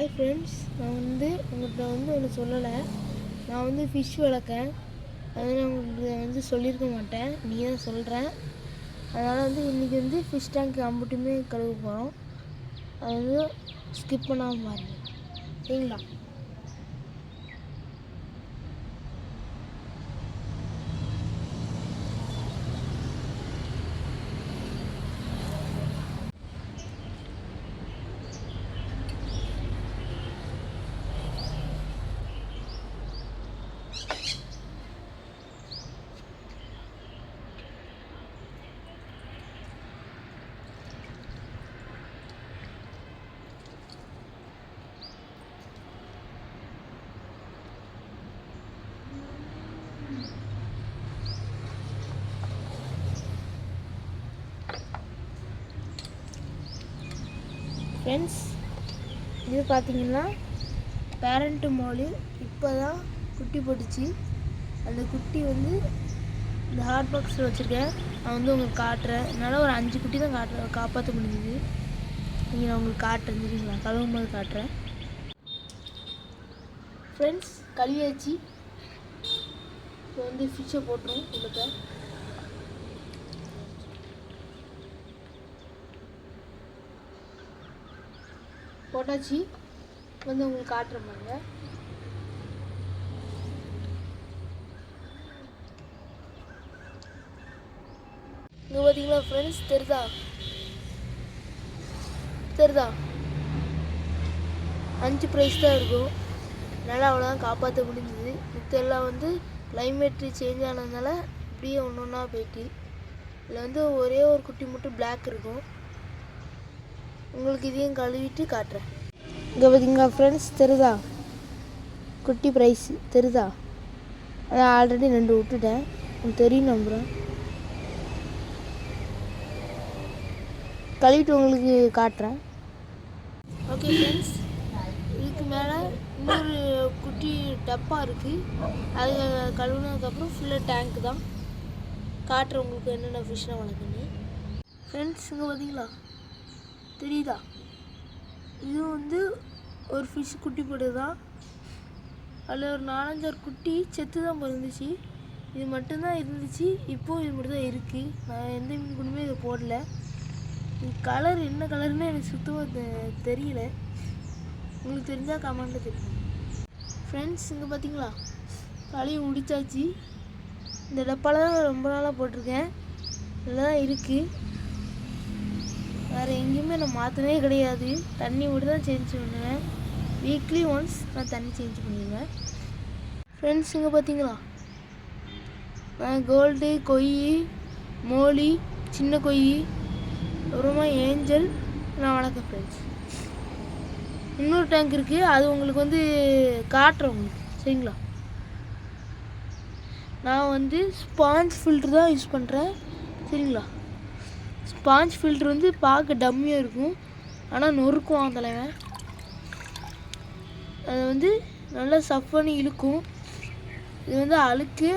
Hi friends, நான் உங்கள்கிட்ட ஒன்று சொல்லலை. நான் ஃபிஷ் வளர்க்கேன். அது நான் உங்களுக்கு சொல்லியிருக்க மாட்டேன், நீ தான் சொல்கிறேன். அதனால் இன்றைக்கி ஃபிஷ் டேங்க் அம்புட்டுமே கழுவ போகிறோம். அது ஸ்கிப் பண்ணாமல் பாருங்கள், சரிங்களா? ஃப்ரெண்ட்ஸ், இது பார்த்தீங்கன்னா பேரண்ட்டு மோலி இப்போ தான் குட்டி போட்டுச்சு. அந்த குட்டி இந்த ஹாட் பாக்ஸில் வச்சுருக்கேன். நான் உங்களுக்கு காட்டுறேன். என்னால் ஒரு 5 குட்டி தான் காப்பாற்ற முடிஞ்சுது. நீங்கள் நான் உங்களுக்கு காட்டுறேன், சரிங்களா? கழுவும் போது காட்டுறேன். ஃப்ரெண்ட்ஸ், கழுவியாச்சு. இப்போ ஃபிஷ்ஷை போட்டுரும் உங்களுக்கு. போட்டாச்சு. உங்களுக்கு காட்டுற பாருங்க. இங்கே பார்த்தீங்களா ஃப்ரெண்ட்ஸ், தெரியுதா? 5 ப்ரைஸ் தான் இருக்கும். என்னால் அவ்வளோதான் காப்பாற்ற முடிஞ்சுது. இதெல்லாம் கிளைமேட்டு சேஞ்ச் ஆனதுனால இப்படியே ஒன்று ஒன்றா போயிட்டு. இதில் ஒரே ஒரு குட்டி மட்டும் பிளாக் இருக்கும். உங்களுக்கு இதையும் கழுவிட்டு காட்டுறேன். இங்கே பார்த்தீங்களா ஃப்ரெண்ட்ஸ், தெரியுதா? குட்டி ப்ரைஸ் தெரியுதா? அதான் ஆல்ரெடி 2 விட்டுட்டேன், உங்களுக்கு தெரியும் நம்புகிறேன். கழுவிட்டு உங்களுக்கு காட்டுறேன். ஓகே ஃப்ரெண்ட்ஸ், இதுக்கு மேலே இன்னொரு குட்டி டப்பா இருக்குது. அது கழுவுனதுக்கப்புறம் ஃபுல்லாக டேங்க்கு தான் காட்டுறேன் உங்களுக்கு என்னென்ன ஃபிஷ்ஷாக வளர்க்குன்னு. ஃப்ரெண்ட்ஸ், இங்கே பார்த்தீங்களா? தெரியுதா? இது ஒரு ஃபிஷ் குட்டி போட்டது தான். அதில் ஒரு 4-5 குட்டி செத்து தான் பிறந்துச்சு. இது மட்டும்தான் இருந்துச்சு. இப்போது இது மட்டும் தான் இருக்குது. நான் எந்த மீன் குட்டியுமே இதை போடல. இது கலர் என்ன கலர்னு எனக்கு சுத்தமாக தெரியல. உங்களுக்கு தெரிஞ்சால் கமெண்ட்டில் தெரியும். ஃப்ரெண்ட்ஸ், இங்கே பார்த்தீங்களா? கழுவி முடிச்சாச்சு. இந்த டப்பாவில் தான் ரொம்ப நாளாக போட்டிருக்கேன். இதில் தான் இருக்குது. வேறு எங்கேயுமே நான் மாற்றவே கிடையாது. தண்ணி மட்டும் தான் சேஞ்ச் பண்ணுவேன். வீக்லி ஒன்ஸ் நான் தண்ணி சேஞ்ச் பண்ணிடுவேன். ஃப்ரெண்ட்ஸ், இங்கே பார்த்தீங்களா? நான் கோல்டு, கொய், மோலி, சின்ன கொய், அப்புறமா ஏஞ்சல் நான் வளர்க்கேன். ஃப்ரெண்ட்ஸ், இன்னொரு டேங்க் இருக்குது. அது உங்களுக்கு காட்டுறேன் உங்களுக்கு, சரிங்களா? நான் ஸ்பாஞ்ச் ஃபில்ட்ரு தான் யூஸ் பண்ணுறேன், சரிங்களா? ஸ்பாஞ்ச் ஃபில்ட்ரு பார்க்க டம்மியாக இருக்கும், ஆனால் நொறுக்குவான் தலைவன். அது நல்லா சஃப் பண்ணி இழுக்கும். இது அழுக்கு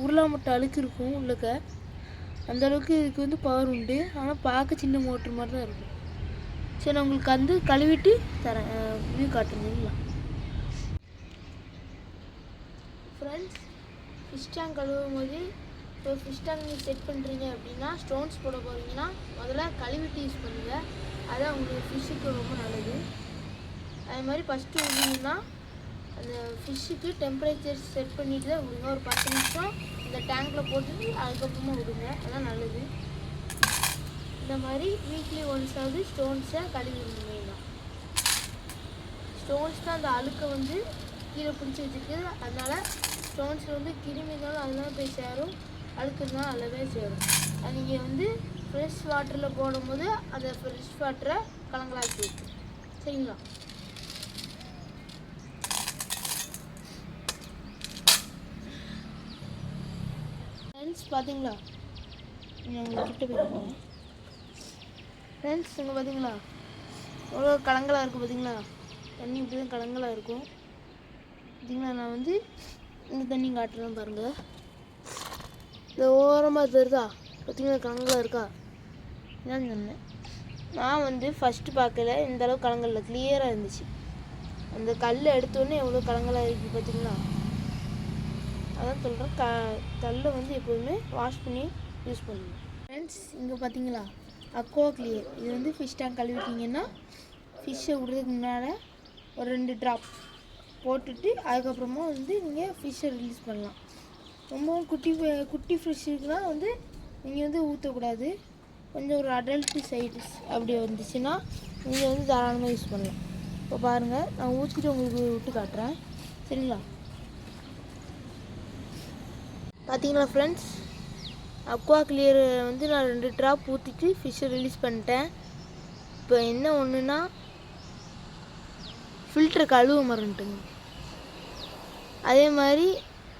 உருளாமட்ட அழுக்கு இருக்கும் உள்ளக்க. அந்தளவுக்கு இதுக்கு பவர் உண்டு. ஆனால் பார்க்க சின்ன மோட்ரு மாதிரி தான் இருக்கும். சரி, நான் உங்களுக்கு கழுவிட்டு தரேன், வியூ காட்டுறீங்களா? ஃப்ரெண்ட்ஸ், ஃபிஷ் டேங்க் கழுவும் போது இப்போ ஃபிஷ் டேங்க் நீங்கள் செட் பண்ணுறீங்க அப்படின்னா, ஸ்டோன்ஸ் போட போகிறீங்கன்னா முதல்ல கழுவிட்டு யூஸ் பண்ணுங்கள். அதுதான் உங்களுக்கு ஃபிஷ்ஷுக்கு ரொம்ப நல்லது. அது மாதிரி ஃபஸ்ட்டு விடுங்கன்னா அந்த ஃபிஷ்ஷுக்கு டெம்பரேச்சர் செட் பண்ணிவிட்டு தான் விடுங்க. ஒரு 10 நிமிஷம் இந்த டேங்க்கில் போட்டுட்டு அதுக்கப்புறமா விடுங்க, அதான் நல்லது. இந்த மாதிரி வீக்லி ஒன்ஸாவது ஸ்டோன்ஸை கழுவி விடுங்க. ஸ்டோன்ஸ் தான் அந்த அழுக்கை கீழே பிடிச்சி வச்சுருக்கு. அதனால் ஸ்டோன்ஸில் கிருமிகளும் அதெல்லாம் போய் சேரும், அழுக்குதான் அல்லவே சேரும். அது நீங்கள் ஃப்ரெஷ் வாட்டரில் போடும்போது அந்த ஃப்ரெஷ் வாட்டரை கலங்கலாக்கி வைக்கும், சரிங்களா? ஃப்ரெண்ட்ஸ், பார்த்தீங்களா? உங்களுக்கு கிட்ட போயிருக்கேன். ஃப்ரெண்ட்ஸ், இங்கே பார்த்தீங்களா? எவ்வளோ கலங்கலாக இருக்குது பார்த்தீங்களா? தண்ணி இப்படி தான் கலங்கலாக இருக்கும். பார்த்தீங்களா? நான் இந்த தண்ணி காட்டுறேன் பாருங்கள். இந்த ஓரமாக தெரியுதா? பார்த்தீங்கன்னா கலங்கலாக இருக்கா? இதான் சொன்னேன். நான் ஃபஸ்ட்டு பார்க்கல இந்தளவு கலங்கல்ல, கிளியராக இருந்துச்சு. அந்த கல் எடுத்தோடனே எவ்வளோ கலங்களாக இருக்குது பார்த்தீங்களா. அதான் சொல்கிறேன், கல்லை வந்து எப்போதுமே வாஷ் பண்ணி யூஸ் பண்ணுங்கள். ஃப்ரெண்ட்ஸ் இங்கே பார்த்தீங்களா அக்வா கிளியர். இது வந்து ஃபிஷ் டேங்க் கழுவிட்டிங்கன்னா ஃபிஷ்ஷை விடுறதுக்கு முன்னால் ஒரு 2 ட்ராப் போட்டுட்டு அதுக்கப்புறமா வந்து நீங்கள் ஃபிஷ்ஷை ரிலீஸ் பண்ணலாம். ரொம்பவும் குட்டி ஃபிஷ் இருக்குன்னா வந்து நீங்கள் வந்து ஊற்றக்கூடாது. கொஞ்சம் ஒரு அடல்ட் சைஸ் அப்படி வந்துச்சுன்னா நீங்கள் வந்து தாராளமாக யூஸ் பண்ணலாம். இப்போ பாருங்கள், நான் ஊற்றிட்டு உங்களுக்கு விட்டு காட்டுறேன் சரிங்களா. பார்த்தீங்களா ஃப்ரெண்ட்ஸ், அக்வா கிளியர் வந்து நான் 2 ட்ராப் ஊற்றிட்டு ஃபிஷ்ஷை ரிலீஸ் பண்ணிட்டேன். இப்போ என்ன ஒன்றுனா ஃபில்டர் கழுவ மறந்துட்டுங்க. அதே மாதிரி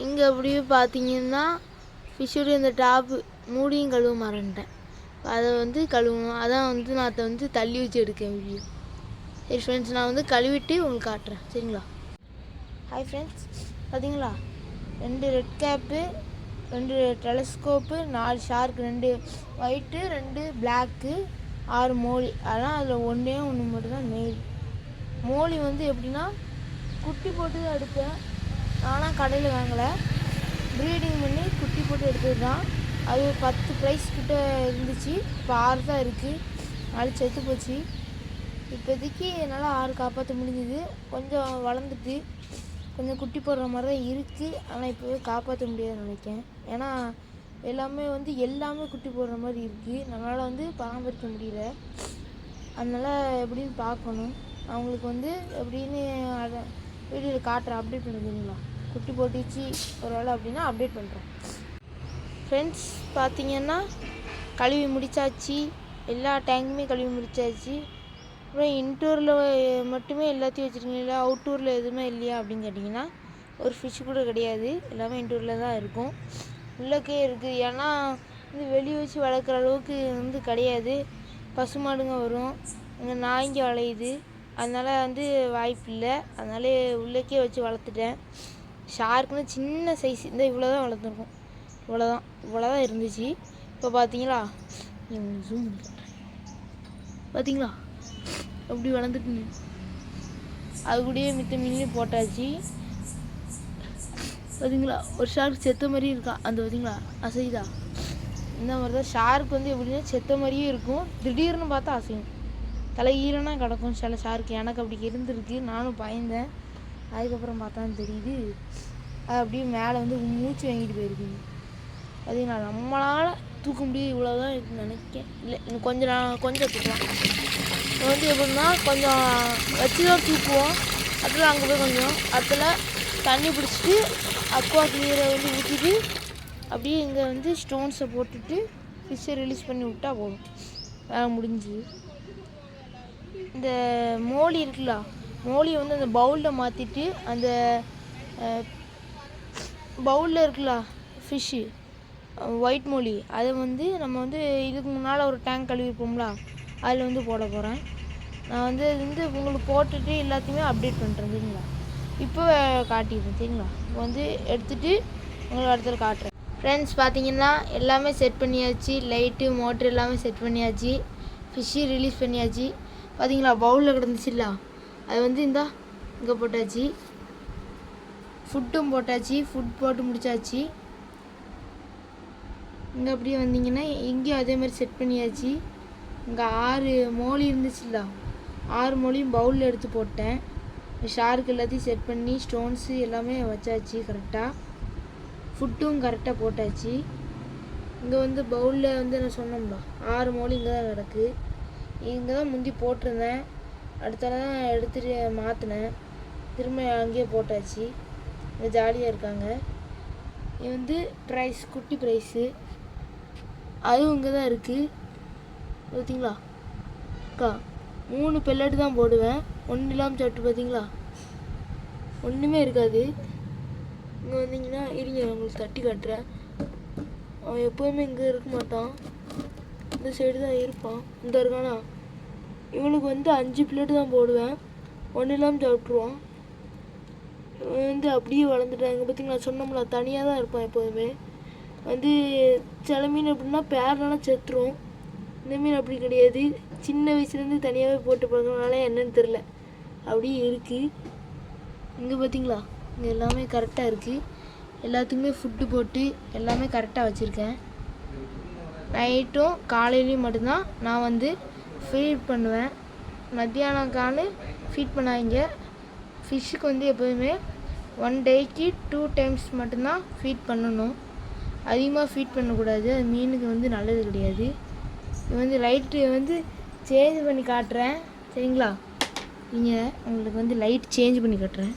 இங்கே அப்படியே பார்த்தீங்கன்னா ஃபிஷ்ஷுடைய இந்த டாப்பு மூடியும் கழுவ மறந்துட்டேன். அதை வந்து கழுவணும். அதான் வந்து நான் அதை வந்து தள்ளி வச்சு எடுக்கேன் வீடியோ. சரி ஃப்ரெண்ட்ஸ், நான் வந்து கழுவிட்டு உங்களுக்கு காட்டுறேன் சரிங்களா. ஹாய் ஃப்ரெண்ட்ஸ், பார்த்தீங்களா 2 red cap, 2 telescope, 4 shark, 2 white, 2 black, 6 molly. அதெல்லாம் அதில் ஒன்றே ஒன்று மட்டும் தான் மெயில். மோலி வந்து எப்படின்னா குட்டி போட்டு தான் எடுப்பேன். ஆனால் கடையில் வாங்கலை, ப்ரீடிங் பண்ணி குட்டி போட்டு எடுத்தது தான். அது 10 ப்ரைஸ் கிட்ட இருந்துச்சு. இப்போ 6 தான் இருக்குது. 4 செத்து போச்சு. இப்போதைக்கு என்னால் 6 காப்பாற்ற முடிஞ்சுது. கொஞ்சம் வளர்ந்துட்டு கொஞ்சம் குட்டி போடுற மாதிரி தான் இருக்குது. ஆனால் இப்போவே காப்பாற்ற முடியாதுன்னு நினைக்கிறேன். ஏன்னா எல்லாமே குட்டி போடுற மாதிரி இருக்குது. நம்மளால் வந்து பராமரிக்க முடியல. அதனால் எப்படின்னு பார்க்கணும். அவங்களுக்கு வந்து எப்படின்னு வீடியோவில் காட்டுறேன், அப்டேட் பண்ணுறீங்களா. குட்டி போட்டுச்சு ஒரு வேளை அப்படின்னா அப்டேட் பண்ணுறேன். ஃப்ரெண்ட்ஸ் பார்த்தீங்கன்னா கழுவி முடித்தாச்சு. எல்லா டேங்குமே கழுவி முடித்தாச்சு. அப்புறம் இன்டோரில் மட்டுமே எல்லாத்தையும் வச்சுருக்கீங்களா, அவுட்டோரில் எதுவுமே இல்லையா அப்படின்னு கேட்டிங்கன்னா ஒரு ஃபிஷ் கூட கிடையாது. எல்லாமே இன்டோரில் தான் இருக்கும். உள்ளக்கே இருக்குது. ஏன்னா வந்து வெளியே வச்சு வளர்க்குற அளவுக்கு வந்து கிடையாது. பசுமாடுங்க வரும், இங்கே நாய்ங்க வளையுது. அதனால் வந்து வாய்ப்பு இல்லை. அதனால உள்ளக்கே வச்சு வளர்த்துட்டேன். ஷார்க்குன்னு சின்ன சைஸ் இந்த இவ்வளோ தான் வளர்த்துருக்கோம். இவ்வளோ தான் இருந்துச்சு. இப்போ பார்த்தீங்களா, ஜூம் பார்த்தீங்களா அப்படி வளர்ந்துட்டு அது கூடயே மித்த மீன்லேயும் போட்டாச்சு. பார்த்தீங்களா ஒரு ஷார்க் செத்த மாதிரியும் இருக்கான். அந்த பார்த்தீங்களா அசைதா, இந்த மாதிரி தான் ஷார்க் வந்து எப்படின்னா செத்த மாதிரியே இருக்கும். திடீர்னு பார்த்தா அசையும். தலை ஈரனா கிடக்கும் சில ஷார்க்கு. எனக்கு அப்படி இருந்திருக்கு. நானும் பயந்தேன். அதுக்கப்புறம் பார்த்தான்னு தெரியுது அது அப்படியே மேலே வந்து மூச்சு வாங்கிட்டு போயிருக்குது. பார்த்தீங்களா நம்மளால் தூக்க முடியும் இவ்வளோதான் இருக்குன்னு நினைக்கிறேன். இல்லை இன்னும் கொஞ்சம் தூக்குவோம். இப்போ வந்து எப்படின்னா கொஞ்சம் வச்சு தான் தூக்குவோம். அதில் அங்கே போய் கொஞ்சம் அதில் தண்ணி பிடிச்சிட்டு அக்வா கிளியரை வந்து ஊற்றிட்டு அப்படியே இங்கே வந்து ஸ்டோன்ஸை போட்டுட்டு ஃபிஷ்ஷை ரிலீஸ் பண்ணி விட்டால் போதும், வேலை முடிஞ்சு. இந்த மோலி இருக்குல்ல, மோலியை வந்து அந்த பவுலில் மாற்றிட்டு அந்த பவுலில் இருக்குல்ல ஃபிஷ்ஷு ஒயிட் மோலி, அதை வந்து நம்ம வந்து இதுக்கு முன்னால் ஒரு டேங்க் கழுவிப்போம்ல அதில் வந்து போட போகிறேன். நான் வந்து அது வந்து உங்களுக்கு போட்டுட்டு எல்லாத்தையுமே அப்டேட் பண்ணுறேன் சரிங்களா. இப்போ காட்டிடுறேன் சரிங்களா. இப்போ வந்து எடுத்துகிட்டு உங்களுக்கு அடுத்தது காட்டுறேன். ஃப்ரெண்ட்ஸ் பார்த்தீங்கன்னா எல்லாமே செட் பண்ணியாச்சு. லைட்டு மோட்ரு எல்லாமே செட் பண்ணியாச்சு. ஃபிஷ்ஷு ரிலீஸ் பண்ணியாச்சு. பார்த்தீங்களா பவுலில் கிடந்துச்சுல்ல அது வந்து இங்கே போட்டாச்சு. ஃபுட்டும் போட்டாச்சு. ஃபுட் போட்டு முடிச்சாச்சு. இங்கே அப்படியே வந்தீங்கன்னா இங்கேயும் அதே மாதிரி செட் பண்ணியாச்சு. இங்கே 6 மோலி இருந்துச்சுல்ல, 6 மோலியும் பவுலில் எடுத்து போட்டேன். ஷார்க்கு எல்லாத்தையும் செட் பண்ணி ஸ்டோன்ஸு எல்லாமே வச்சாச்சு கரெக்டாக. ஃபுட்டும் கரெக்டாக போட்டாச்சு. இங்கே வந்து பவுலில் வந்து நான் சொன்னோம்ல 6 மோலி இங்கே தான் கிடக்கு. இங்கே தான் முந்தி போட்டிருந்தேன். அடுத்தால தான் எடுத்துகிட்டு மாற்றினேன். திரும்ப அங்கேயே போட்டாச்சு. இங்கே ஜாலியாக இருக்காங்க. இது வந்து ப்ரைஸ் குட்டி ப்ரைஸு அதுவும் இங்கே தான் இருக்குது. பார்த்தீங்களா அக்கா 3 பெல்லட்டு தான் போடுவேன். ஒன்றும் இல்லாமல் சாப்பிட்டு பார்த்தீங்களா ஒன்றுமே இருக்காது. இங்கே வந்தீங்கன்னா இருங்க உங்களுக்கு தட்டி காட்டுறேன். அவன் எப்போதுமே இங்கே இருக்க மாட்டான், இந்த சைடு தான் இருப்பான். இந்த இருக்கானா இவனுக்கு வந்து 5 பிளேட்டு தான் போடுவேன். ஒன்றும் இல்லாமல் சாப்பிட்ருவான். வந்து அப்படியே வளர்ந்துட்டாங்க. பார்த்தீங்களா சொன்னோம்ல தனியாக தான் இருப்பான் எப்போதுமே. வந்து சில மீன் எப்படின்னா பேர்லாம் செத்துரும். இந்த மீன் அப்படி கிடையாது. சின்ன வயசுலேருந்து தனியாகவே போட்டு பழகிறதுனால என்னன்னு தெரில அப்படியே இருக்குது. இங்கே பார்த்தீங்களா, இங்கே எல்லாமே கரெக்டாக இருக்குது. எல்லாத்துக்குமே ஃபுட்டு போட்டு எல்லாமே கரெக்டாக வச்சுருக்கேன். நைட்டும் காலையிலையும் மட்டும்தான் நான் வந்து ஃபீட் பண்ணுவேன். மத்தியானம் காலை ஃபீட் பண்ணாங்க. ஃபிஷ்ஷுக்கு வந்து எப்போதுமே 1 டேக்கு 2 டைம்ஸ் மட்டும்தான் ஃபீட் பண்ணணும். அதிகமாக ஃபீட் பண்ணக்கூடாது, அது மீனுக்கு வந்து நல்லது கிடையாது. இது வந்து லைட்டு வந்து சேஞ்ச் பண்ணி காட்டுறேன் சரிங்களா. நீங்கள் உங்களுக்கு வந்து லைட் சேஞ்ச் பண்ணி காட்டுறேன்.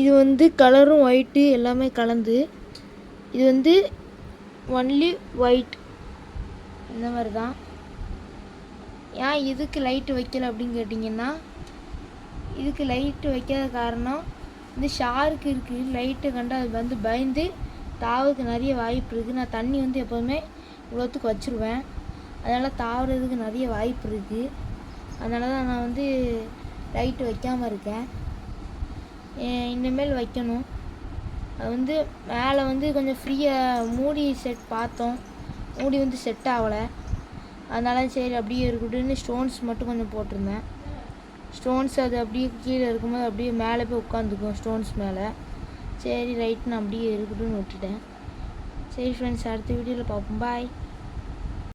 இது வந்து கலரும் ஒயிட்டு எல்லாமே கலந்து, இது வந்து ஒன்லி ஒயிட் இந்த மாதிரி தான். ஏன் இதுக்கு லைட்டு வைக்கல அப்படின்னு கேட்டிங்கன்னா, இதுக்கு லைட்டு வைக்காத காரணம் இந்த ஷார்க்கு இருக்குது. லைட்டை கண்டு அது வந்து பயந்து தாவதுக்கு நிறைய வாய்ப்பு இருக்குது. நான் தண்ணி வந்து எப்போதுமே இவ்வளோத்துக்கு வச்சுருவேன், அதனால் தாவறதுக்கு நிறைய வாய்ப்பு இருக்குது. அதனால தான் நான் வந்து லைட்டு வைக்காமல் இருக்கேன். இனிமேல் வைக்கணும். அது வந்து மேலே வந்து கொஞ்சம் ஃப்ரீயாக மூடி செட் பார்த்தோம், மூடி வந்து செட் ஆகலை. அதனால சரி அப்படியே இருக்கட்டும்னு ஸ்டோன்ஸ் மட்டும் கொஞ்சம் போட்டிருந்தேன். ஸ்டோன்ஸ் அது அப்படியே கீழே இருக்கும்போது அப்படியே மேலே போய் உட்காந்துக்கும் ஸ்டோன்ஸ் மேலே. சரி ரைட் நான் அப்படியே இருக்கட்டும்னு விட்டுட்டேன். சரி ஃப்ரெண்ட்ஸ், அடுத்த வீடியோவில் பார்ப்போம். பாய்.